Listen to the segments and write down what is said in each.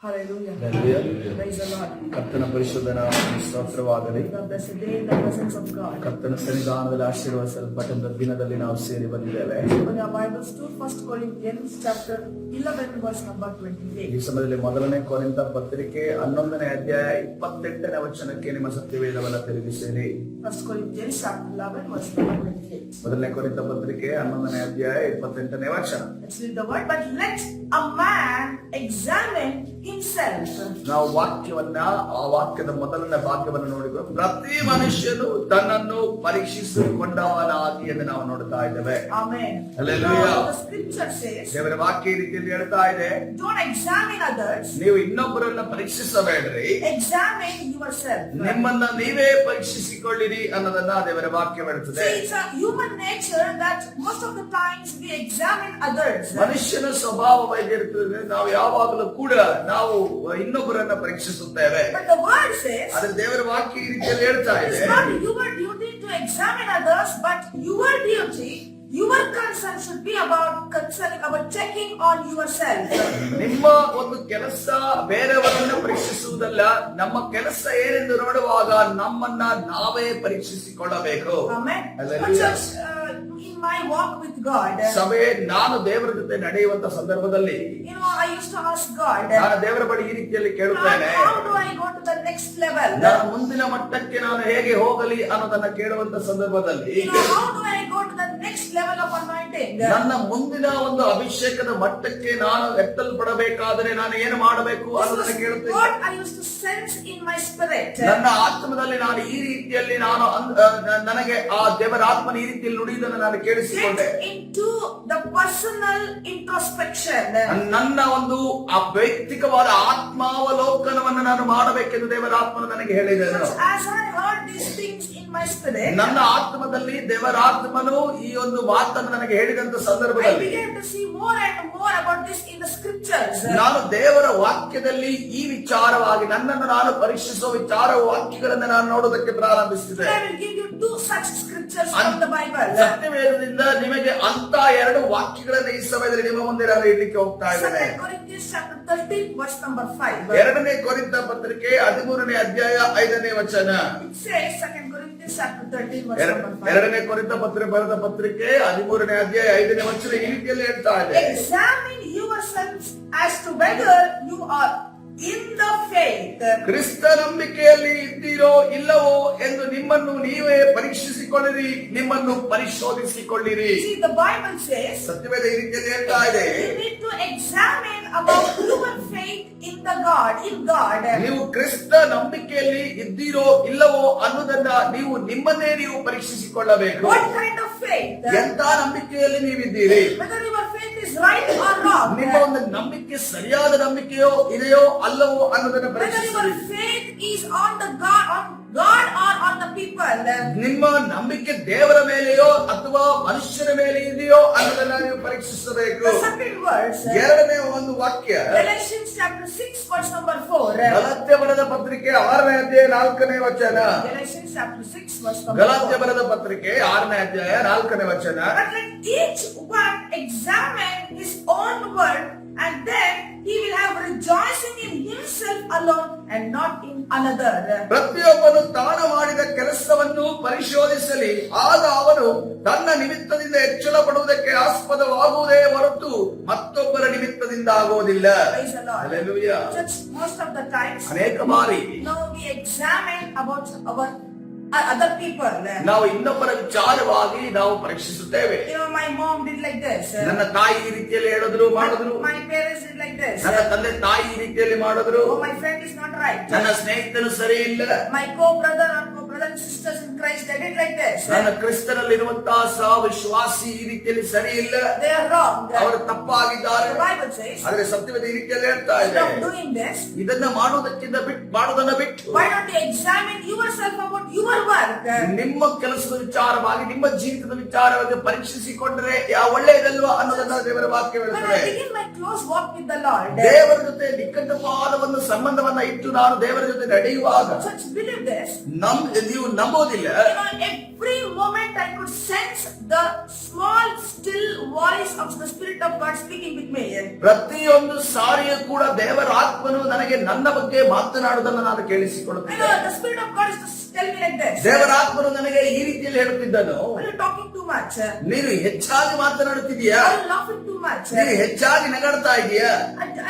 Hallelujah. Hallelujah. Praise the Lord. ಕರ್ತನ ಪರಿಶುದ್ಧ ನಾಮಕ್ಕೆ ಸ್ತೋತ್ರವಾಗಲಿ. God bless the day in the presence of God. ಕರ್ತನ ಸನ್ನಿಧಾನದಲ್ಲಿ ಆಶೀರ್ವದಿಸಲ್ಪಟ್ಟಂತ ದಿನದಲ್ಲಿ ನಾವು ಸೇರಿ ಬಂದಿದ್ದೇವೆ. Open your Bibles to 1 Corinthians chapter 11 verse number 28. ಈ ಸಮಯದಲ್ಲಿ ಮೊದಲನೇ ಕೊರಿಂಥ ಪತ್ರಿಕೆ 11ನೇ ಅಧ್ಯಾಯ 28ನೇ ವಚನಕ್ಕೆ ನಿಮ್ಮ ಸತ್ಯವೇದವನ್ನು ತಿರುಗಿಸಿರಿ. 1 Corinthians chapter 11 verse number 28. ಮೊದಲನೇ ಕೊರಿಂಥ ಪತ್ರಿಕೆ 11ನೇ ಅಧ್ಯಾಯ 28ನೇ ವಚನ. Let's read the word. But let a man examine himself. ನಾವು ವಾಕ್ಯವನ್ನ ಆ ವಾಕ್ಯದ ಮೊದಲನೇ ಭಾಗವನ್ನು ನೋಡಿಕೊಂಡು ಪ್ರತಿ ಮನುಷ್ಯನು ತನ್ನನ್ನು ಪರೀಕ್ಷಿಸಿಕೊಂಡವನಾಗಿ ಎಂದು ನಾವು ನೋಡ್ತಾ ಇದ್ದೇವೆ. Amen. Hallelujah. Now, the scripture says, ದೇವರ ವಾಕ್ಯ ಈ ರೀತಿಯಲ್ಲಿ ಹೇಳ್ತಾ ಇದೆ, don't examine others, ನೀವು ಇನ್ನೊಬ್ಬರನ್ನ ಪರೀಕ್ಷಿಸಬೇಡ್ರಿ, examine yourself. ನಿಮ್ಮನ್ನ ನೀವೇ ಪರೀಕ್ಷಿಸಿಕೊಳ್ಳಿರಿ ಅನ್ನೋದನ್ನ ದೇವರ ವಾಕ್ಯ ಹೇಳುತ್ತದೆ. See, it's a human nature that most of the times we examine others. ಮನುಷ್ಯನ ಸ್ವಭಾವವಾಗಿರುತ್ತದೆ, ನಾವು ಯಾವಾಗಲೂ ಕೂಡ ನಾವು ಇನ್ನೊಬ್ಬರನ್ನ ಪರೀಕ್ಷಿಸುತ್ತೇವೆ. But the word says, ಆದ್ರೆ ದೇವರ ವಾಕ್ಯ ಈ ರೀತಿಯಲ್ಲಿ ಹೇಳ್ತಾ ಇದೆ, it's not your duty to examine others, but your duty, your concern should be about checking on yourself. ನಿಮ್ಮ ಒಂದು ಕೆಲಸ ಬೇರೆಯವರನ್ನ ಪರೀಕ್ಷಿಸುವುದಲ್ಲ, ನಮ್ಮ ಕೆಲಸ ಏನೆಂದು ನೋಡುವಾಗ ನಮ್ಮನ್ನ ನಾವೇ ಪರೀಕ್ಷಿಸಿಕೊಳ್ಳಬೇಕು. Amen. Hallelujah. In my walk with God, ಸಭೆ, ನಾನು ದೇವರ ಜೊತೆ ನಡೆಯುವಂತ ಸಂದರ್ಭದಲ್ಲಿ I used to ask God, ನಾನು ದೇವರ ಬಳಿ ಈ ರೀತಿಯಲ್ಲಿ ಕೇಳುತ್ತೇನೆ, how do I go to the next level? ನಾನು ಮುಂದಿನ ಮಟ್ಟಕ್ಕೆ ನಾನು ಹೇಗೆ ಹೋಗಲಿ ಅನ್ನೋದನ್ನ ಕೇಳುವಂತ ಸಂದರ್ಭದಲ್ಲಿ How do I go to the next level of anointing? ನನ್ನ ಮುಂದಿನ ಒಂದು ಅಭಿಷೇಕದ ಮಟ್ಟಕ್ಕೆ ನಾನು ಎತ್ತಲ್ಪಡಬೇಕಾದರೆ ನಾನು ಏನು ಮಾಡಬೇಕು ಅನ್ನೋದನ್ನ ಕೇಳುತ್ತೇನೆ. What I used to sense in my spirit. ನನ್ನ ಆತ್ಮದಲ್ಲಿ ನಾನು ಈ ರೀತಿಯಲ್ಲಿ ನಾನು ನನಗೆ ಆ ದೇವರ ಆತ್ಮನ ಈ ರೀತಿಯಲ್ಲಿ ನುಡಿಯುವುದನ್ನು ನಾನು ಕೇಳಿಸಿಕೊಂಡೆ. Get into the personal introspection. ನನ್ನ ಒಂದು ಆ ವೈಯಕ್ತಿಕವಾದ ಆತ್ಮಾವಲೋಕನವನ್ನು ನಾನು ಮಾಡಬೇಕೆಂದು ದೇವರ ಆತ್ಮನು ನನಗೆ ಹೇಳಿದನು. As I heard these things in my spirit, ನನ್ನ ಆತ್ಮದಲ್ಲಿ ದೇವರ ಆತ್ಮನು ಈ ಒಂದು ಮಾತನ್ನು ನನಗೆ ಹೇಳಿದಂತ I ಸಂದರ್ಭದಲ್ಲಿ began to see more and more about this in the scriptures. ನಾನು ದೇವರ ವಾಕ್ಯದಲ್ಲಿ ಈ ವಿಚಾರವಾಗಿ ನನ್ನನ್ನು ನಾನು ಪರೀಕ್ಷಿಸುವ ವಿಚಾರ ವಾಕ್ಯಗಳನ್ನು ನಾನು ನೋಡೋದಕ್ಕೆ ಪ್ರಾರಂಭಿಸಿದೆ. I will give you two such scriptures from the Bible. ಸತ್ಯವೇದದಿಂದ ನಿಮಗೆ ಅಂತ ಎರಡು ವಾಕ್ಯಗಳನ್ನು ಈ ಸಮಯದಲ್ಲಿ ನಿಮ್ಮ ಮುಂದೆ ನಾನು ಇಡ್ಲಿಕ್ಕೆ ಹೋಗ್ತಾ ಇದ್ದೇನೆ. 2 Corinthians chapter 13 verse number 5. ಎರಡನೇ ಕೊರಿಂಥ ಪತ್ರಿಕೆ 13ನೇ ಅಧ್ಯಾಯ 5ನೇ ವಚನ. It says 2 Corinthians chapter 13 verse number 5. ಎರಡನೇ ಕೊರಿಂಥ ಬರೆದ ಪತ್ರಿಕೆ 13ನೇ ಅಧ್ಯಾಯ 5ನೇ ವಚನ ಈ ರೀತಿಯಲ್ಲಿ ಹೇಳ್ತಾ ಇದೆ, Examine yourselves as to whether you are in the faith. ಕ್ರಿಸ್ತ ನಂಬಿಕೆಯಲ್ಲಿ ಇದ್ದೀರೋ ಇಲ್ಲವೋ ಎಂದು ನಿಮ್ಮನ್ನು ನೀವೇ ಪರೀಕ್ಷಿಸಿಕೊಳ್ಳಿರಿ, ನಿಮ್ಮನ್ನು ಪರಿಶೋಧಿಸಿಕೊಳ್ಳಿರಿ. See, the Bible says ಸತ್ಯವೇದ ಈ ರೀತಿಯಲ್ಲಿ ಹೇಳ್ತಾ ಇದೆ, you need to examine about your faith in God. ನೀವು ಕ್ರಿಸ್ತ ನಂಬಿಕೆಯಲ್ಲಿ ಇದ್ದೀರೋ ಇಲ್ಲವೋ ಅನ್ನೋದನ್ನ ನೀವು ನಿಮ್ಮನ್ನೇ ನೀವು ಪರೀಕ್ಷಿಸಿಕೊಳ್ಳಬೇಕು. What kind of faith? ಎಂತ ನಂಬಿಕೆಯಲ್ಲಿ ನೀವಿದ್ದೀರಿ, Whether your faith is right or wrong. ನಿಮ್ಮ ಒಂದು ನಂಬಿಕೆ ಸರಿಯಾದ ನಂಬಿಕೆಯೋ ಇದೆಯೋ ಅಲ್ಲವೋ ಅನ್ನೋದನ್ನ Whether your ಪರೀಕ್ಷಿಸಿ. faith is on God or on the people. ನಿಮ್ಮ ನಂಬಿಕೆ ದೇವರ ಮೇಲೆಯೋ ಅಥವಾ ಮನುಷ್ಯರ ಮೇಲೆ ಇದೆಯೋ ಅನ್ನೋದನ್ನ ನೀವು ಪರೀಕ್ಷಿಸಬೇಕು. The second verse, ಎರಡನೇ ಒಂದು ವಾಕ್ಯ Galatians chapter 6 verse number 4. Galatia ಬರೆದ ಪತ್ರಿಕೆ 6ನೇ ಅಧ್ಯಾಯ 4ನೇ ವಚನ. Galatians chapter 6 verse number 4. Galatia ಬರೆದ ಪತ್ರಿಕೆ 6ನೇ ಅಧ್ಯಾಯ 4ನೇ ವಚನ. But let each one examine his own work, and then he will have rejoicing in himself alone and not in another. ಪ್ರತಿಯೊಬ್ಬನು ತಾನು ಮಾಡಿದ ಕೆಲಸವನ್ನು ಪರಿಶೋಧಿಸಲಿ, ಆಗ ಅವನು ತನ್ನ ನಿಮಿತ್ತದಿಂದ ಹೆಚ್ಚಳ ಪಡುವುದಕ್ಕೆ ಆಸ್ಪದವಾಗುವುದೇ ಹೊರತು ಮತ್ತೊಬ್ಬರ ನಿಮಿತ್ತದಿಂದ ಆಗುವುದಿಲ್ಲ. Praise the Lord. Hallelujah. Church, most of the times, ಅನೇಕ ಬಾರಿ we examine about our other people. ನಾವು ಇನ್ನೊಬ್ಬರ ವಿಚಾರವಾಗಿ ನಾವು ಪರೀಕ್ಷಿಸುತ್ತೇವೆ. My mom did like this. ನನ್ನ ತಾಯಿ ಈ ರೀತಿಯಲ್ಲಿ ಹೇಳಿದ್ರು ಮಾಡಿದ್ರು, My parents did like this. ನನ್ನ ತಂದೆ ತಾಯಿ ಈ ರೀತಿಯಲ್ಲಿ ಮಾಡಿದ್ರು, Oh, my friend is not right. ನನ್ನ ಸ್ನೇಹಿತರು ಸರಿ ಇಲ್ಲ, My co-brother or co-brother and sisters in Christ, they did like this. ನನ್ನ ಕ್ರಿಸ್ತನಲ್ಲಿರುವಂತಹ ಸಹ ವಿಶ್ವಾಸಿ ಈ ರೀತಿಯಲ್ಲಿ ಸರಿ ಇಲ್ಲ, They are wrong. ಅವರು ತಪ್ಪಾಗಿದ್ದಾರೆ. The Bible says, ಆದ್ರೆ ಸತ್ಯವೇದ ಈ ರೀತಿಯಲ್ಲಿ ಹೇಳ್ತಾ ಇದೆ, stop doing this. ಇದನ್ನ ಮಾಡುವುದನ್ನ ಬಿಟ್ಟು Why don't you examine yourself about your work? ನಿಮ್ಮ ಕೆಲಸದ ವಿಚಾರವಾಗಿ ನಿಮ್ಮ ಜೀವಿತದ ವಿಚಾರವಾಗಿ ಪರೀಕ್ಷಿಸಿಕೊಂಡ್ರೆ ಯಾವ ಒಳ್ಳೆಯದಲ್ವಾ ಅನ್ನೋದನ್ನ ದೇವರ ವಾಕ್ಯ When ಹೇಳುತ್ತದೆ. I begin my close walk with the Lord, ದೇವರ ಜೊತೆ ನಿಕಟವಾದ ಒಂದು ಸಂಬಂಧವನ್ನ ಇಟ್ಟು ನಾನು ದೇವರ ಜೊತೆ ನಡೆಯುವಾಗ church, believe this. ನೀವು ನಂಬೋದಿಲ್ಲ, Every moment I could sense the small still voice of the Spirit of God speaking with me. ಪ್ರತಿಯೊಂದು ಸಾರಿಯೂ ಕೂಡ ದೇವರ ಆತ್ಮನು ನನಗೆ ನನ್ನ ಬಗ್ಗೆ ಮಾತನಾಡುವುದನ್ನು ನಾನು You ಕೇಳಿಸಿಕೊಳ್ಳುತ್ತೇನೆ. know, the Spirit of God is to tell me like this. ದೇವರ ಆತ್ಮನು ನನಗೆ ಈ ರೀತಿಯಲ್ಲಿ ಹೇಳುತ್ತಿದ್ದನು, Are you talking too much? ನೀನು ಹೆಚ್ಚಾಗಿ ಮಾತನಾಡುತ್ತಿದೀಯಾ, Are you laughing too much? ನೀನು ಹೆಚ್ಚಾಗಿ ನಗಾಡ್ತಾ ಇದೀಯಾ,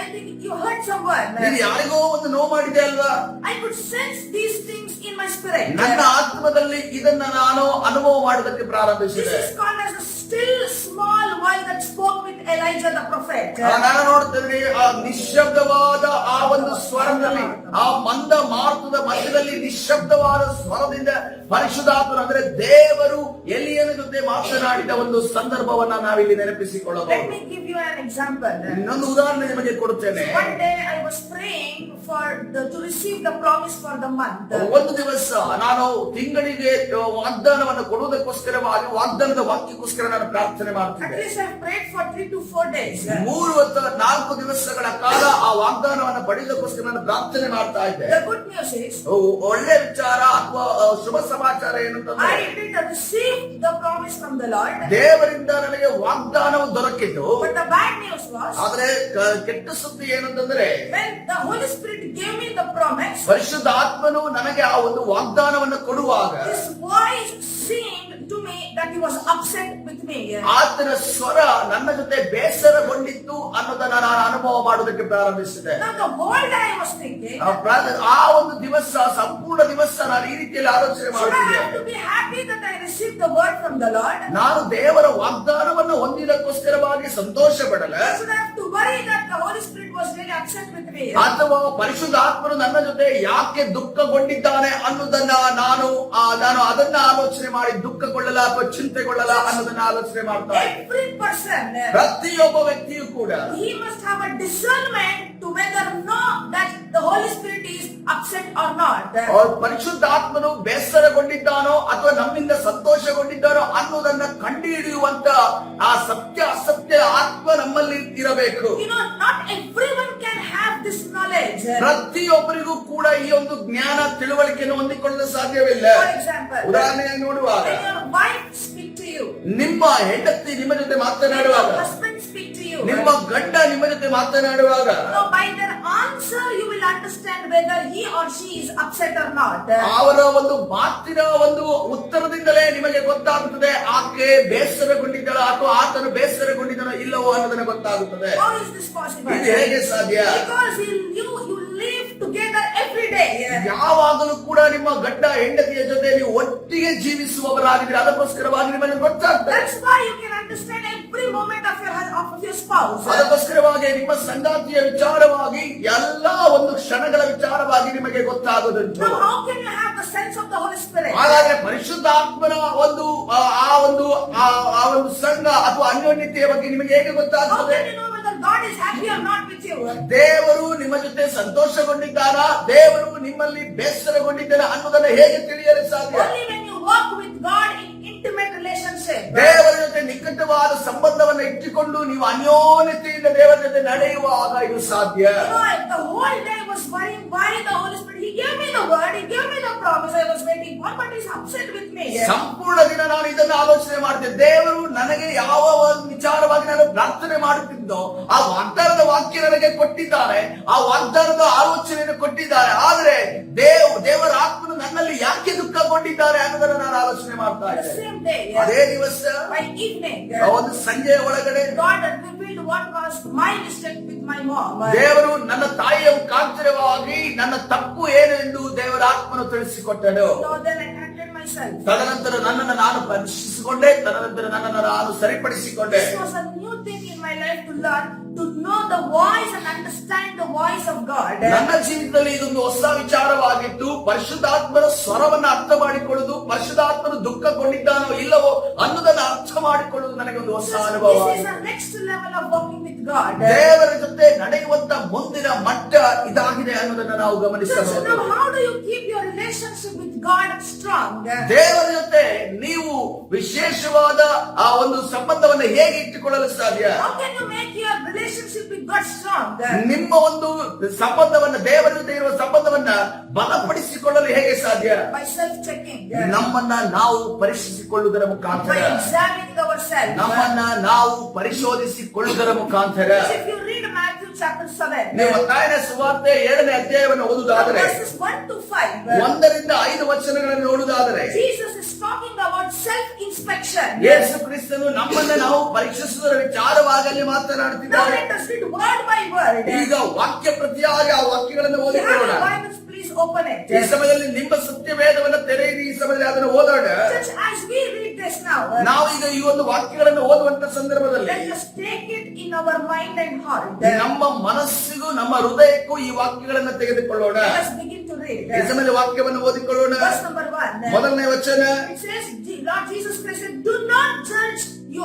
I think you hurt someone. ನೀನು ಯಾರಿಗೋ ಒಂದು ನೋವು ಮಾಡಿದೆ ಅಲ್ವಾ. I could sense these things in my spirit. ನನ್ನ ಆತ್ಮದಲ್ಲಿ ಇದನ್ನ ನಾನು ಅನುಭವ ಮಾಡುವುದಕ್ಕೆ This ಪ್ರಾರಂಭಿಸಿದೆ. is called as a still small voice that spoke with Elijah the prophet. ನಾನು ನೋಡ್ತೇನೆ ಆ ನಿಶ್ಶಬ್ದವಾದ ಆ ಒಂದು ಸ್ವರದಲ್ಲಿ, ಆ ಮಂದ ಮಾರುತದ ಮಧ್ಯದಲ್ಲಿ ನಿಶ್ಶಬ್ದವಾದ ಸ್ವರದಿಂದ ಪರಿಶುದ್ಧಾತ್ಮನು ಅಂದ್ರೆ ದೇವರು ಎಲಿಯನ ಜೊತೆ ಮಾತನಾಡಿದ ಒಂದು ಸಂದರ್ಭವನ್ನ ನಾವಿಲ್ಲಿ Let ನೆನಪಿಸಿಕೊಳ್ಳಬಹುದು. me give you an example. ಇನ್ನೊಂದು ಉದಾಹರಣೆ ನಿಮಗೆ ಕೊಡುತ್ತೇನೆ. One day I was praying to receive the promise for the month. ಒಂದು ದಿವಸ ನಾನು ತಿಂಗಳಿಗೆ ವಾಗ್ದಾನವನ್ನು ಕೊಡುವುದಕ್ಕೋಸ್ಕರವಾಗಿ ವಾಗ್ದಾನದ ವಾಕ್ಯಕ್ಕೋಸ್ಕರ ನಾನು ಪ್ರಾರ್ಥನೆ At ಮಾಡ್ತಿದ್ದೆ. least I prayed for 3 to 4 days. 3-4 ದಿವಸಗಳ ಕಾಲ ಆ ವಾಗ್ದಾನವನ್ನು ಪಡೆಯುವುದಕ್ಕೋಸ್ಕರ ನಾನು ಪ್ರಾರ್ಥನೆ ಮಾಡ್ತಾ ಇದ್ದೆ. The good news is ಒಳ್ಳೆ ವಿಚಾರ ಅಥವಾ ಶುಭ ಸಮಾಚಾರ ಏನಂತಂದ್ರೆ, I did receive the promise from the Lord. ದೇವರಿಂದ ನನಗೆ ವಾಗ್ದಾನವು ದೊರಕಿತು. But the bad news was ಆದ್ರೆ ಕೆಟ್ಟ ಸುದ್ದಿ ಏನಂತಂದ್ರೆ, when the Holy Spirit gave me the promise, ಪರಿಶುದ್ಧ ಆತ್ಮನು ನನಗೆ ಆ ಒಂದು ವಾಗ್ದಾನವನ್ನು ಕೊಡುವಾಗ his voice seemed to me that he was upset with me. ಆತನ ಸ್ವರ ನನ್ನ ಜೊತೆ ಬೇಸರಗೊಂಡಿತ್ತು ಅನ್ನೋದನ್ನ ನಾನು ಅನುಭವ ಮಾಡುವುದಕ್ಕೆ ಪ್ರಾರಂಭಿಸಿದೆ. Now the whole day I was thinking, ಆ ಒಂದು ದಿವಸ ಸಂಪೂರ್ಣ ದಿವಸ ನಾನು ಈ ರೀತಿಯಲ್ಲಿ ಆಲೋಚನೆ should I ಮಾಡುತ್ತಿದ್ದೆ. have to be happy that I received the word from the Lord? ನಾನು ದೇವರ ವಾಗ್ದಾನವನ್ನು ಹೊಂದಿದಕ್ಕೋಸ್ಕರವಾಗಿ ಸಂತೋಷ ಪಡಲ, Should I have to worry that the Holy Spirit was really upset with me? ಅಥವಾ ಪರಿಶುದ್ಧ ಆತ್ಮನು ನನ್ನ ಜೊತೆ ಯಾಕೆ ದುಃಖಗೊಂಡಿದ್ದಾನೆ ಅನ್ನೋದನ್ನ ನಾನು ಅದನ್ನ ಆಲೋಚನೆ ಮಾಡಿ ದುಃಖಗೊಳ್ಳಲ ಅಥವಾ ಚಿಂತೆಗೊಳ್ಳಲ ಅನ್ನೋದನ್ನ ಆಲೋಚನೆ ಮಾಡ್ತಾ ಇದ್ದೆ. Every person, ಪ್ರತಿಯೊಬ್ಬ ವ್ಯಕ್ತಿಯು ಕೂಡ he must have a discernment to whether know that the Holy Spirit is upset or not. ಪರಿಶುದ್ಧ ಆತ್ಮನು ಬೇಸರಗೊಂಡಿದ್ದಾನೋ ಅಥವಾ ನಮ್ಮಿಂದ ಸಂತೋಷಗೊಂಡಿದ್ದಾನೋ ಅನ್ನೋದನ್ನ ಕಂಡುಹಿಡಿಯುವಂತ ಆ ಸತ್ಯ ಅಸತ್ಯ ಆತ್ಮ ನಮ್ಮಲ್ಲಿ ಇರಬೇಕು. You know, not everyone can have this knowledge. ಪ್ರತಿಯೊಬ್ಬರಿಗೂ ಕೂಡ ಈ ಒಂದು ಜ್ಞಾನ ತಿಳುವಳಿಕೆಯನ್ನು ಹೊಂದಿಕೊಳ್ಳಲು ಸಾಧ್ಯವಿಲ್ಲ. For example, ಉದಾಹರಣೆಯಾಗಿ ನೋಡುವಾಗ, when your wife speak to you, ನಿಮ್ಮ ಹೆಂಡತಿ ನಿಮ್ಮ ಜೊತೆ when ಮಾತನಾಡುವಾಗ, your husband speak to you, ನಿಮ್ಮ ಗಂಡ ನಿಮ್ಮ ಜೊತೆ ಮಾತನಾಡುವಾಗ, so by their answer you will understand whether he or she is upset or not. ಅವರ ಒಂದು ಮಾತಿನ ಒಂದು ಉತ್ತರದಿಂದಲೇ ನಿಮಗೆ ಗೊತ್ತಾಗುತ್ತದೆ ಆಕೆ ಬೇಸರಗೊಂಡಿದ್ದಾಳ ಅಥವಾ ಆತನು ಬೇಸರಗೊಂಡಿದ್ದಾನೋ ಇಲ್ಲವೋ ಅನ್ನೋದನ್ನ ಗೊತ್ತಾಗುತ್ತದೆ. How is this possible? ಇದು ಹೇಗೆ ಸಾಧ್ಯ? Because you live together every day. ಯಾವಾಗಲೂ ಕೂಡ ನಿಮ್ಮ ಗಂಡ ಹೆಂಡತಿಯ ಜೊತೆ ನೀವು ಒಟ್ಟಿಗೆ ಜೀವಿಸುವವರಾಗಿದ್ರೆ ಅದಕ್ಕೋಸ್ಕರವಾಗಿ ನಿಮಗೆ ಗೊತ್ತಾಗ್ತದೆ. That's why you can understand every moment of your spouse. ಅದಕ್ಕೋಸ್ಕರವಾಗಿ ನಿಮ್ಮ ಸಂಗಾತಿಯ ವಿಚಾರವಾಗಿ ಎಲ್ಲಾ ಒಂದು ಕ್ಷಣಗಳ ವಿಚಾರವಾಗಿ ನಿಮಗೆ ಗೊತ್ತಾಗುವುದುಂಟು. Now how can you have the sense of the Holy Spirit? ಹಾಗಾದ್ರೆ ಪರಿಶುದ್ಧಾತ್ಮನ ಒಂದು ಆ ಒಂದು ಸಂಘ ಅಥವಾ ಅನ್ಯೋನ್ಯತೆಯ ಬಗ್ಗೆ ನಿಮಗೆ ಹೇಗೆ How ಗೊತ್ತಾಗ್ತದೆ? can you know whether God is happy or not with you? ದೇವರು ನಿಮ್ಮ ಜೊತೆ ಸಂತೋಷಗೊಂಡಿದ್ದಾರಾ, ದೇವರು ನಿಮ್ಮಲ್ಲಿ ಬೇಸರಗೊಂಡಿದ್ದಾರ ಅನ್ನೋದನ್ನ ಹೇಗೆ ತಿಳಿಯಲು ಸಾಧ್ಯ? Only when you walk with God in intimate relationship. ದೇವರ ಜೊತೆ ನಿಕಟವಾದ ಸಂಬಂಧವನ್ನು ಇಟ್ಟುಕೊಂಡು ನೀವು ಅನ್ಯೋನ್ಯತೆಯಿಂದ ದೇವರ ಜೊತೆ ನಡೆಯುವಾಗ ಇದು ಸಾಧ್ಯ. You know, the whole day I was worrying why the Holy Spirit, He gave me the word, He gave me the promise I was waiting for, but He's upset with me. ಸಂಪೂರ್ಣ ದಿನ ನಾನು ಇದನ್ನು ಆಲೋಚನೆ ಮಾಡ್ತೇನೆ. ದೇವರು ನನಗೆ ಯಾವ ಒಂದು ವಿಚಾರವಾಗಿ ನಾನು ಪ್ರಾರ್ಥನೆ ಮಾಡುತ್ತಿದ್ದೋ ಆ ವಾಗ್ದಾನದ ವಾಕ್ಯ ನನಗೆ ಕೊಟ್ಟಿದ್ದಾರೆ, ಆ ವಾಗ್ದಾನದ ಆಲೋಚನೆಯನ್ನು ಕೊಟ್ಟಿದ್ದಾರೆ. ಆದ್ರೆ ದೇವರ ಆತ್ಮನು ನನ್ನಲ್ಲಿ ಯಾಕೆ ದುಃಖಗೊಂಡಿದ್ದಾರೆ ಅನ್ನೋದನ್ನು ನಾನು ಆಲೋಚನೆ ಮಾಡ್ತಾ The ಇದ್ದೆ. same day, ಅದೇ ದಿವಸ by evening, ಒಂದು ಸಂಜೆಯ ಒಳಗಡೆ God had revealed what was my mistake with my mom. ದೇವರು ನನ್ನ ತಾಯಿಯ ಮುಖಾಂತರವಾಗಿ ನನ್ನ ತಪ್ಪು ಏನು ಎಂದು ದೇವರ ಆತ್ಮನು ತಿಳಿಸಿಕೊಟ್ಟನು. So then I corrected myself. ತದನಂತರ ನನ್ನನ್ನು ನಾನು ಪರಿಶೀಲಿಸಿಕೊಂಡೆ, ತದನಂತರ ನನ್ನನ್ನು ನಾನು ಸರಿಪಡಿಸಿಕೊಂಡೆ. This was a new thing in my life to learn, to know the voice and understand the voice of God. ನನ್ನ ಜೀವಿತದಲ್ಲಿ ಇದೊಂದು ಹೊಸ ವಿಚಾರವಾಗಿತ್ತು. ಪರಿಶುದ್ಧಾತ್ಮನ ಸ್ವರವನ್ನು ಅರ್ಥ ಮಾಡಿಕೊಳ್ಳುವುದು, ಪರಿಶುದ್ಧಾತ್ಮನು ದುಃಖಗೊಂಡಿದ್ದಾನೋ ಇಲ್ಲವೋ ಅನ್ನೋದನ್ನ ಅರ್ಥ ಮಾಡಿಕೊಳ್ಳುವುದು ನನಗೆ ಒಂದು ಹೊಸ ಅನುಭವ. This is the next level of walking with God. ದೇವರ ಜೊತೆ ನಡೆಯುವಂತ ಮುಂದಿನ ಮಟ್ಟ ಇದಾಗಿದೆ ಅನ್ನೋದನ್ನ ನಾವು So ಗಮನಿಸಬಹುದು. now how do you keep your relationship with God strong? ದೇವರ ಜೊತೆ ನೀವು ವಿಶೇಷವಾದ ಆ ಒಂದು ಸಂಬಂಧವನ್ನು ಹೇಗೆ ಇಟ್ಟುಕೊಳ್ಳಲು ಸಾಧ್ಯ? How can you make your relationship with God strong? ನಿಮ್ಮ ಒಂದು ಸಂಬಂಧವನ್ನ, ದೇವರ ಜೊತೆ ಇರುವ ಸಂಬಂಧವನ್ನ ಬಲಪಡಿಸಿಕೊಳ್ಳಲು ಹೇಗೆ ಸಾಧ್ಯ? By self-checking. ನಮ್ಮನ್ನ ನಾವು ಪರೀಕ್ಷಿಸಿಕೊಳ್ಳುವುದರ By ಮುಖಾಂತರ, examining ourselves. ನಮ್ಮನ್ನ ನಾವು ಪರಿಶೋಧಿಸಿಕೊಳ್ಳುವುದರ ಮುಖಾಂತರ. If you read Matthew chapter 7, ನೀವು ಮತ್ತಾಯನ ಸುವಾರ್ತೆ 7ನೇ ಅಧ್ಯಾಯವನ್ನು ಓದುವುದಾದರೆ, verses 1 to 5, 1ರಿಂದ 5 ವಚನಗಳನ್ನು ನೋಡುವುದಾದರೆ, Jesus is talking about self-inspection. ಯೇಸು ಕ್ರಿಸ್ತನು ನಮ್ಮನ್ನ ನಾವು ಪರೀಕ್ಷಿಸುವುದರ ವಿಚಾರವಾಗಿ ಅಲ್ಲಿ Now ಮಾತನಾಡುತ್ತಿದ್ದಾರೆ. let us read word by word. ಈಗ ವಾಕ್ಯ ಪ್ರತಿಯಾಗಿ ಆ ವಾಕ್ಯಗಳನ್ನು If you have ಓದಿಕೊಳ್ಳೋಣ. your Bibles, please open it. ಈ ಸಮಯದಲ್ಲಿ ನಿಮ್ಮ ಸತ್ಯವೇದವನ್ನು ತೆರೆಯಿರಿ. ಈ ಸಮಯದಲ್ಲಿ ಅದನ್ನು ಓದೋಣ. Church, as we read this now, ನಾವೀಗ ಈ ಒಂದು ವಾಕ್ಯಗಳನ್ನು ಓದುವಂತ ಸಂದರ್ಭದಲ್ಲಿ let us take it in our mind and heart. ನಮ್ಮ ಮನಸ್ಸಿಗೂ ನಮ್ಮ ಹೃದಯಕ್ಕೂ ಈ ವಾಕ್ಯಗಳನ್ನು ತೆಗೆದುಕೊಳ್ಳೋಣ. Let us begin to read. ಈ ಸಮಯದಲ್ಲಿ ವಾಕ್ಯವನ್ನು ಓದಿಕೊಳ್ಳೋಣ. Verse number 1. ಮೊದಲನೇ ವಚನ, It says, Lord Jesus Christ said, do not judge, you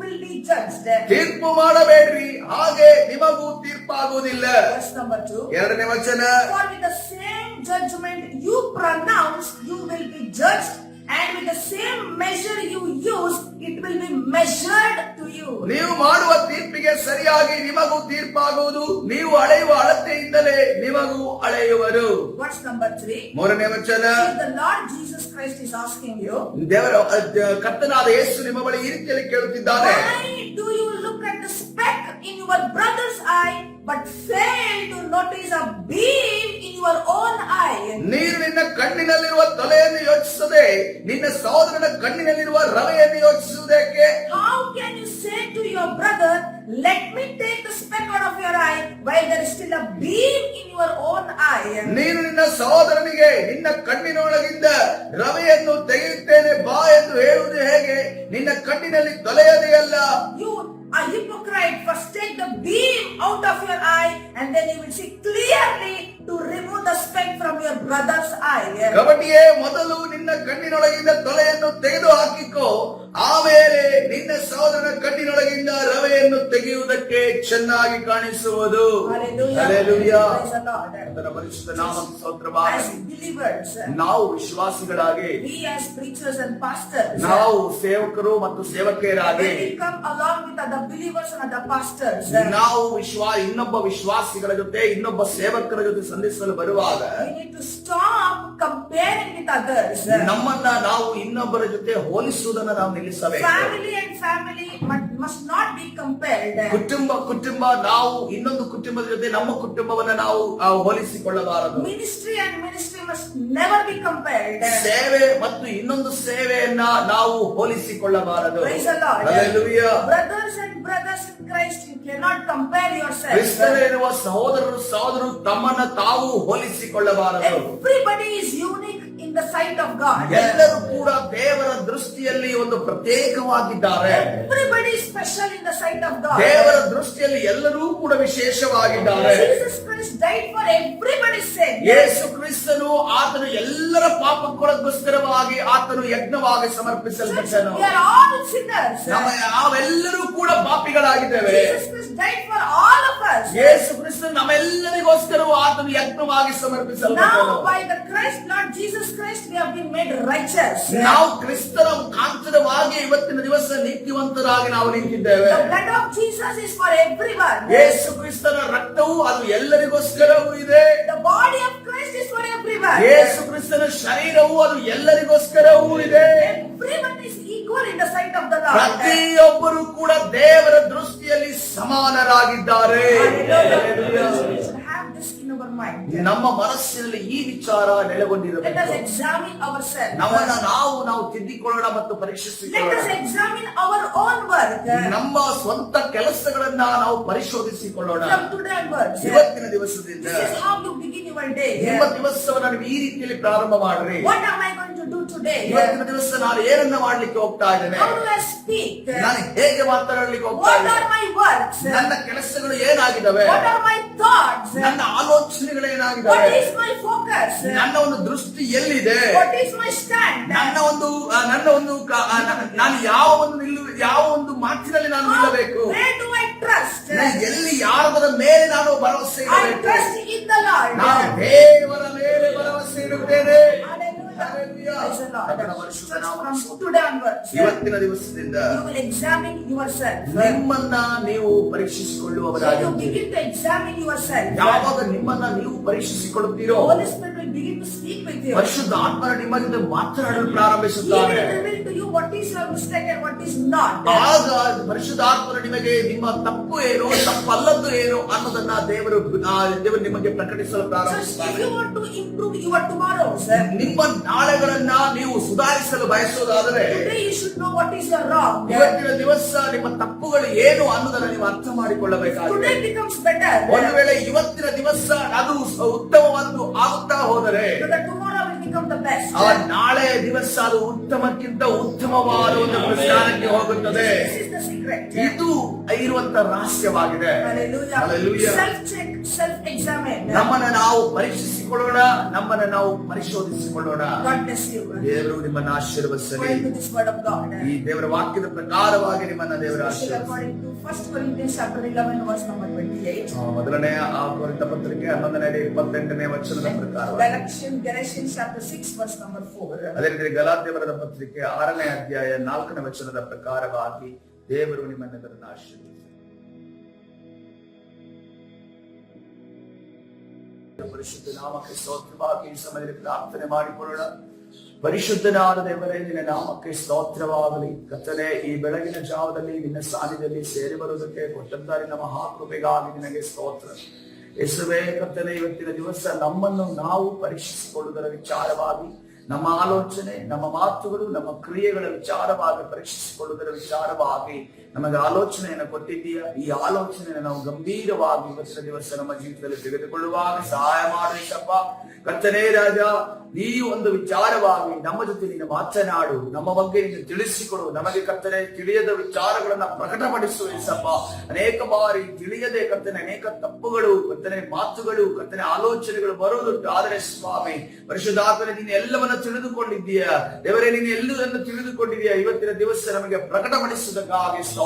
will be judged. ತೀರ್ಪು ಮಾಡಬೇಡ್ರಿ, ಹಾಗೆ ನಿಮಗೂ ತೀರ್ಪಾಗುವುದಿಲ್ಲ. Verse number 2. ಎರಡನೇ ವಚನ, For with the same judgment you pronounce, you will be judged, and with the same measure you use, it will be measured to you. ನೀವು ಮಾಡುವ ತೀರ್ಪಿಗೆ ಸರಿಯಾಗಿ ನಿಮಗೂ ತೀರ್ಪಾಗುವುದು, ನೀವು ಅಳೆಯುವ ಅಳತೆಯಿಂದಲೇ ನಿಮಗೂ ಅಳೆಯುವರು. Verse number 3. ಮೂರನೇ ವಚನ, If the Lord Jesus Christ is asking you, ದೇವರ ಕರ್ತನಾದ ಯೇಸು ನಿಮ್ಮ ಬಳಿ ಈ ರೀತಿಯಲ್ಲಿ ಕೇಳುತ್ತಿದ್ದಾನೆ, why do you look at the speck in your brother's eye, but fail to notice a beam in your own eye? ನೀನು ನಿನ್ನ ಕಣ್ಣಿನಲ್ಲಿರುವ ತೊಲೆಯನ್ನು ಯೋಚಿಸದೆ ನಿನ್ನ ಸಹೋದರನ ಕಣ್ಣಿನಲ್ಲಿರುವ ರವೆಯನ್ನು ಯೋಚಿಸುವುದಕ್ಕೆ? How can you say to your brother, let me take the speck out of your eye, while there is still a beam in your own eye? ನೀನು ನಿನ್ನ ಸಹೋದರನಿಗೆ ನಿನ್ನ ಕಣ್ಣಿನೊಳಗಿಂದ ರವೆಯನ್ನು ತೆಗೆಯುತ್ತೇನೆ ಬಾ ಎಂದು ಹೇಳುವುದು ಹೇಗೆ? ನಿನ್ನ ಕಣ್ಣಿನಲ್ಲಿ ತೊಲೆಯದೆಯಲ್ಲ. You, a hypocrite, first take the beam out of your eye, and then you will see clearly to remove the speck from your brother's eye. ಕಪಟಿಯೇ, ಮೊದಲು ನಿನ್ನ ಕಣ್ಣಿನೊಳಗಿಂದ ತೊಲೆಯನ್ನು ತೆಗೆದು ಹಾಕಿಕೋ, ಆಮೇಲೆ ನಿನ್ನ ಸಹೋದರನ ಕಣ್ಣಿನೊಳಗಿಂದ ರವೆಯನ್ನು ತೆಗೆಯುವುದಕ್ಕೆ ಚೆನ್ನಾಗಿ ಕಾಣಿಸುವುದು. Hallelujah. Hallelujah. Praise the Lord. ಆತನ ಪರಿಶುದ್ಧ ನಾಮಕ್ಕೆ ಸ್ತೋತ್ರವಾಗಲಿ. As believers, ನಾವು ವಿಶ್ವಾಸಿಗಳಾಗಿ, we as preachers and pastors, ನಾವು ಸೇವಕರು ಮತ್ತು ಸೇವಕಿಯರಾಗಿ, when we come along with other believers and other pastors, ನಾವು ಇನ್ನೊಬ್ಬ ವಿಶ್ವಾಸಿಗಳ ಜೊತೆ, ಇನ್ನೊಬ್ಬ ಸೇವಕರ ಜೊತೆ ಸಂಧಿಸಲು ಬರುವಾಗ, we need to stop comparing with others. ನಮ್ಮನ್ನ ನಾವು ಇನ್ನೊಬ್ಬರ ಜೊತೆ ಹೋಲಿಸುವುದನ್ನು ನಾವು ನಿಲ್ಲಿಸಬೇಕು. Family and family must not be compared. ಕುಟುಂಬ ನಾವು ಇನ್ನೊಂದು ಕುಟುಂಬದ ಜೊತೆ ನಮ್ಮ ಕುಟುಂಬವನ್ನ ನಾವು ಹೋಲಿಸಿಕೊಳ್ಳಬಾರದು. Ministry and ministry must never be compared. ಸೇವೆ ಮತ್ತು ಇನ್ನೊಂದು ಸೇವೆಯನ್ನ ನಾವು ಹೋಲಿಸಿಕೊಳ್ಳಬಾರದು. Praise the Lord. Hallelujah. Brothers in Christ, you cannot compare yourselves. ಕ್ರಿಸ್ತನಲ್ಲಿರುವ ಸಹೋದರರು ತಮ್ಮನ್ನ ತಾವು ಹೋಲಿಸಿಕೊಳ್ಳಬಾರದು. Everybody is unique in the sight of God. ಎಲ್ಲರೂ ಕೂಡ ದೇವರ ದೃಷ್ಟಿಯಲ್ಲಿ ಒಂದು ಪ್ರತ್ಯೇಕವಾಗಿದ್ದಾರೆ. Everybody is special in the sight of God. ದೇವರ ದೃಷ್ಟಿಯಲ್ಲಿ ಎಲ್ಲರೂ ಕೂಡ ವಿಶೇಷವಾಗಿದ್ದಾರೆ. Jesus Christ died for everybody's sake. ಯೇಸು ಕ್ರಿಸ್ತನು ಆತನು ಎಲ್ಲರ ಪಾಪಕ್ಕೋಸ್ಕರವಾಗಿ ಆತನು ಯಜ್ಞವಾಗಿ ಸಮರ್ಪಿಸಲ್ಪಟ್ಟನು. We are all sinners. ನಾವೆಲ್ಲರೂ ಕೂಡ ಪಾಪಿಗಳಾಗಿದ್ದೇವೆ. Jesus Christ died for all of us. ಯೇಸು ಕ್ರಿಸ್ತನು ನಮ್ಮೆಲ್ಲರಿಗೋಸ್ಕರವೂ ಆತನು ಯಜ್ಞವಾಗಿ ಸಮರ್ಪಿಸಲ್ಪಟ್ಟನು. Now by the Christ, Lord Jesus Christ, we have been made righteous. ನಾವು ಕ್ರಿಸ್ತನ ಮುಖಾಂತರವಾಗಿ ಇವತ್ತಿನ ದಿವಸ ನೀತಿವಂತರಾಗಿ ನಾವು ನಿಂತಿದ್ದೇವೆ. The blood of Jesus is for everyone. ಯೇಸು ಕ್ರಿಸ್ತನ ರಕ್ತವು ಅದು ಎಲ್ಲರಿಗೋಸ್ಕರವೂ ಇದೆ. The body of Christ is for everyone. ಯೇಸು ಕ್ರಿಸ್ತನ ಶರೀರವು ಅದು ಎಲ್ಲರಿಗೋಸ್ಕರವೂ ಇದೆ. Everyone is equal in the sight of the Lord. ಪ್ರತಿಯೊಬ್ಬರು ಕೂಡ ದೇವರ ದೃಷ್ಟಿಯಲ್ಲಿ ಸಮಾನರಾಗಿದ್ದಾರೆ. We should have this in our mind. ನಮ್ಮ ಮನಸ್ಸಿನಲ್ಲಿ ಈ ವಿಚಾರ Let us ನೆಲೆಗೊಂಡಿರಬೇಕು. examine ourselves. ನಮ್ಮನ್ನ ನಾವು ತಿದ್ದಿಕೊಳ್ಳೋಣ ಮತ್ತು Let ಪರೀಕ್ಷಿಸಿಕೊಳ್ಳೋಣ. us examine our own work. ನಮ್ಮ ಸ್ವಂತ ಕೆಲಸಗಳನ್ನ ನಾವು ಪರಿಶೋಧಿಸಿಕೊಳ್ಳೋಣ. From today onwards, ಇವತ್ತಿನ ದಿವಸದಿಂದ this is how you begin your day. ನಿಮ್ಮ ದಿವಸವನ್ನು ನೀವು ಈ ರೀತಿಯಲ್ಲಿ ಪ್ರಾರಂಭ ಮಾಡ್ರಿ. What am I going to do today? ಇವತ್ತಿನ ದಿವಸ ನಾನು ಏನನ್ನ ಮಾಡ್ಲಿಕ್ಕೆ ಹೋಗ್ತಾ ಇದ್ದೇನೆ? How do I speak? ನಾನು ಹೇಗೆ ಮಾತನಾಡಲಿಕ್ಕೆ ಹೋಗ್ತಾ What ಇದ್ದೇನೆ? are my works? ನನ್ನ ಕೆಲಸಗಳು ಏನಾಗಿದ್ದಾವೆ? What are my thoughts? ನನ್ನ ಆಲೋಚನೆಗಳು What ಏನಾಗಿದ್ದಾವೆ? is my focus? ನನ್ನ ಒಂದು ದೃಷ್ಟಿ ಎಲ್ಲಿದೆ? What is my stand? ನಾನು ಯಾವ ಒಂದು ಮಾತಿನಲ್ಲಿ ನಾನು ನಿಲ್ಲಬೇಕು? Where do I trust? ಎಲ್ಲಿ ಯಾರದರ ಮೇಲೆ ನಾನು ಭರವಸೆ I ಇಡಬೇಕು? trust in the Lord. ನಾನು ದೇವರ ಮೇಲೆ ಭರವಸೆ ಇಡುತ್ತೇನೆ. Hallelujah. Praise the Lord. ಕರ್ತನ ಪರಿಶುದ್ಧ Church, ನಾಮಕ್ಕೆ from today onwards, ಇವತ್ತಿನ ದಿವಸದಿಂದ you will examine yourself. ನಿಮ್ಮನ್ನ ನೀವು When you ಪರೀಕ್ಷಿಸಿಕೊಳ್ಳುವವರಾಗಿದ್ದೀರಿ. begin to examine yourself, ಯಾವಾಗ ನಿಮ್ಮನ್ನ ನೀವು ಪರೀಕ್ಷಿಸಿಕೊಳ್ಳುತ್ತೀರೋ the Holy Spirit will begin to speak with you. ಪರಿಶುದ್ಧ ಆತ್ಮನ ನಿಮ್ಮ ಜೊತೆ ಮಾತನಾಡಲು He ಪ್ರಾರಂಭಿಸುತ್ತಾರೆ. will reveal to you what is your mistake and what is not. ಆಗ ಪರಿಶುದ್ಧ ಆತ್ಮನು ನಿಮಗೆ ನಿಮ್ಮ ತಪ್ಪು ಏನು ತಪ್ಪಲ್ಲದ್ದು ಏನು ಅನ್ನೋದನ್ನ ದೇವರು ನಿಮಗೆ ಪ್ರಕಟಿಸಲು Church, if ಪ್ರಾರಂಭಿಸುತ್ತಾರೆ. you want to improve your tomorrows, ನಿಮ್ಮ ನಾಳೆಗಳನ್ನ ನೀವು ಸುಧಾರಿಸಲು ಬಯಸುವುದಾದರೆ today you should know what is your wrong. ಇವತ್ತಿನ ದಿವಸ ನಿಮ್ಮ ತಪ್ಪುಗಳು ಏನು ಅನ್ನೋದನ್ನ ನೀವು ಅರ್ಥ ಮಾಡಿಕೊಳ್ಳಬೇಕಾಗಿದೆ. Today becomes better. ಒಂದು ವೇಳೆ ಇವತ್ತಿನ ದಿವಸ ಅದು ಉತ್ತಮವಾದದ್ದು ಆಗುತ್ತಾ ಹೋದರೆ So that tomorrow will become the best. ಆ ನಾಳೆ ದಿವಸ ಅದು ಉತ್ತಮಕ್ಕಿಂತ ಉತ್ತಮವಾದ ಒಂದು ಸ್ಥಾನಕ್ಕೆ ಹೋಗುತ್ತದೆ. This is the secret. ಇದು ಇರುವಂತ ರಹಸ್ಯವಾಗಿದೆ. Hallelujah. Hallelujah. Self-check, self-examine. ನಮ್ಮನ್ನ ನಾವು ಪರೀಕ್ಷಿಸಿಕೊಳ್ಳೋಣ, ನಮ್ಮನ್ನ ನಾವು ಪರಿಶೋಧಿಸಿಕೊಳ್ಳೋಣ. God bless you. ದೇವರು ನಿಮ್ಮನ್ನ ಆಶೀರ್ವದಿಸಲಿ. According to this word of God. ಈ ದೇವರ ವಾಕ್ಯದ ಪ್ರಕಾರವಾಗಿ ನಿಮ್ಮನ್ನ ದೇವರ Especially ಆಶೀರ್ವದಿಸಲಿ. according to 1 Corinthians chapter 11 verse number 28. ಮೊದಲನೇ ಕೊರಿಂಥ ಪತ್ರಿಕೆ 11:28 ವಚನದ ಪ್ರಕಾರವಾಗಿ, Galatians chapter 6 verse number 4. ಅದೇ ರೀತಿ ಗಲಾತ್ಯ ಬರೆದ ಪತ್ರಿಕೆ 6ನೇ ಅಧ್ಯಾಯ 4ನೇ ವಚನದ ಪ್ರಕಾರವಾಗಿ ದೇವರು ನಿಮ್ಮನ್ನೆಲ್ಲರನ್ನು ಆಶೀರ್ವದಿಸಲಿ. ಪರಿಶುದ್ಧ ನಾಮಕ್ಕೆ ಸ್ತೋತ್ರವಾಗಿ ಈ ಸಮಯದಲ್ಲಿ ಪ್ರಾರ್ಥನೆ ಮಾಡಿಕೊಳ್ಳೋಣ. ಪರಿಶುದ್ಧನಾದ ದೇವರೇ, ನಿನ್ನ ನಾಮಕ್ಕೆ ಸ್ತೋತ್ರವಾಗಲಿ. ಕರ್ತನೇ, ಈ ಬೆಳಗಿನ ಜಾವದಲ್ಲಿ ನಿನ್ನ ಸಾನ್ನಿಧ್ಯದಲ್ಲಿ ಸೇರಿ ಬರುವುದಕ್ಕೆ ಕೊಟ್ಟಂತ ನಿನ್ನ ಮಹಾಕೃಪೆಗಾಗಿ ನಿನಗೆ ಸ್ತೋತ್ರ. ಯೇಸುವೇ ಕರ್ತನೇ, ಇವತ್ತಿನ ದಿವಸ ನಮ್ಮನ್ನು ನಾವು ಪರೀಕ್ಷಿಸಿಕೊಳ್ಳುವುದರ ವಿಚಾರವಾಗಿ, ನಮ್ಮ ಆಲೋಚನೆ, ನಮ್ಮ ಮಾತುಗಳು, ನಮ್ಮ ಕ್ರಿಯೆಗಳ ವಿಚಾರವಾಗಿ ಪರೀಕ್ಷಿಸಿಕೊಳ್ಳುವುದರ ವಿಚಾರವಾಗಿ ನಮಗೆ ಆಲೋಚನೆಯನ್ನು ಕೊಟ್ಟಿದ್ದೀಯಾ. ಈ ಆಲೋಚನೆಯನ್ನು ನಾವು ಗಂಭೀರವಾಗಿ ಇವತ್ತಿನ ದಿವಸ ನಮ್ಮ ಜೀವಿತದಲ್ಲಿ ತೆಗೆದುಕೊಳ್ಳುವಾಗ ಸಹಾಯ ಮಾಡುತ್ತಪ್ಪ. ಕರ್ತನೇ ರಾಜ, ಈ ಒಂದು ವಿಚಾರವಾಗಿ ನಮ್ಮ ಜೊತೆ ನೀನು ಮಾತನಾಡು, ನಮ್ಮ ಬಗ್ಗೆ ನೀನು ತಿಳಿಸಿಕೊಡು. ನಮಗೆ ಕರ್ತನೆ ತಿಳಿಯದ ವಿಚಾರಗಳನ್ನ ಪ್ರಕಟಪಡಿಸು ಏಸಪ್ಪ. ಅನೇಕ ಬಾರಿ ತಿಳಿಯದೆ ಕರ್ತನೆ ಅನೇಕ ತಪ್ಪುಗಳು, ಕರ್ತನೆ ಮಾತುಗಳು, ಕರ್ತನೆ ಆಲೋಚನೆಗಳು ಬರುವುದುಂಟು. ಆದರೆ ಸ್ವಾಮಿ ಪರಿಶುದ್ಧಾತ್ಮನೇ, ನೀನು ಎಲ್ಲವನ್ನ ತಿಳಿದುಕೊಂಡಿದ್ದೀಯ ದೇವರೇ, ನೀನು ಎಲ್ಲವನ್ನು ತಿಳಿದುಕೊಂಡಿದ್ದೀಯ. ಇವತ್ತಿನ ದಿವಸ ನಮಗೆ ಪ್ರಕಟಪಡಿಸುವುದಕ್ಕಾಗಿ ಸ್ತೋತ್ರ.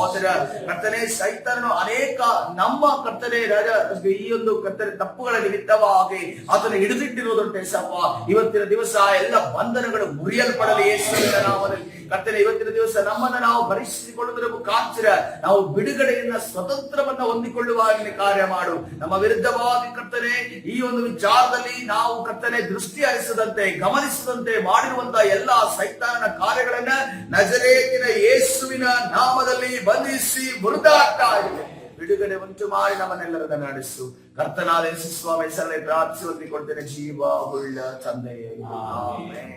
ಕರ್ತನೆ, ಸೈತಾನನು ಅನೇಕ ನಮ್ಮ ಕರ್ತನೆ ರಾಜ ಈ ಒಂದು ಕರ್ತನೆ ತಪ್ಪುಗಳ ನಿಮಿತ್ತವಾಗಿ ಆತನ ಹಿಡಿದಿಟ್ಟಿರುವುದುಂಟು ಏಸಪ್ಪ. ಇವತ್ತಿನ ದಿವಸ ಎಲ್ಲ ಬಂಧನಗಳು ಮುರಿಯಲ್ಪಡಲಿ ಯೇಸುವಿನ ನಾಮದಲ್ಲಿ. ಕರ್ತನೆ, ಇವತ್ತಿನ ದಿವಸ ನಮ್ಮನ್ನ ನಾವು ಪರೀಕ್ಷಿಸಿಕೊಳ್ಳುವುದರ ಮುಖಾಂತರ ನಾವು ಬಿಡುಗಡೆಯನ್ನ ಸ್ವತಂತ್ರವನ್ನ ಹೊಂದಿಕೊಳ್ಳುವ ಕಾರ್ಯ ಮಾಡು. ನಮ್ಮ ವಿರುದ್ಧವಾಗಿ ಕರ್ತನೆ ಈ ಒಂದು ವಿಚಾರದಲ್ಲಿ ನಾವು ಕರ್ತನೆ ದೃಷ್ಟಿ ಹರಿಸದಂತೆ ಗಮನಿಸದಂತೆ ಮಾಡಿರುವಂತಹ ಎಲ್ಲಾ ಸೈತಾನನ ಕಾರ್ಯಗಳನ್ನ ನಜರೇತಿನ ಯೇಸುವಿನ ನಾಮದಲ್ಲಿ ಬಂಧಿಸಿ ಮುರಿದಾಡ್ತಾ ಇದ್ದೇವೆ. ಬಿಡುಗಡೆ ಉಂಟು ಮಾಡಿ ನಮ್ಮನ್ನೆಲ್ಲರನ್ನ ನಡೆಸು. ಕರ್ತನಾದ ಯೇಸು ಸ್ವಾಮಿ ಹೆಸರಲ್ಲಿ ಪ್ರಾರ್ಥಿಸಿ ಹೊಂದಿಕೊಳ್ತೇನೆ, ಜೀವ ಉಳ್ಳ ತಂದೆಯೇ, ಆಮೆನ್.